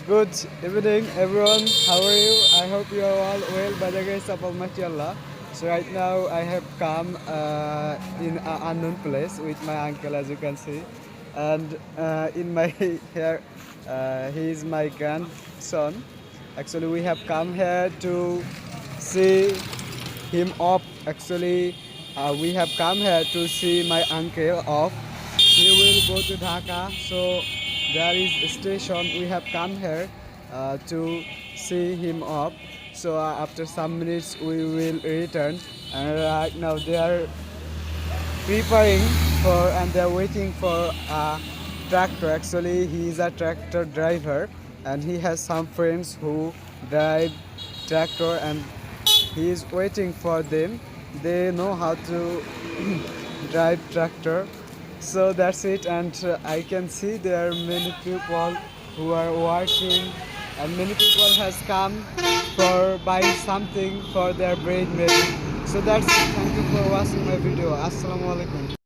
Good evening, everyone. How are you? I hope you are all well by the grace of Almighty Allah. So right now I have come in an unknown place with my uncle, as you can see, and in my here he is my grandson. Actually, we have come here to see him off. Actually, we have come here to see my uncle off. He will go to Dhaka, so there is a station. We have come here to see him off. So after some minutes, we will return. And right now, they are preparing for and they're waiting for a tractor. Actually, he is a tractor driver, and he has some friends who drive tractor, and he is waiting for them. They know how to drive tractor. So that's it, and I can see there are many people who are working, and many people has come for buying something for their bread maybe. So that's it. Thank you for watching my video. Assalamu alaikum.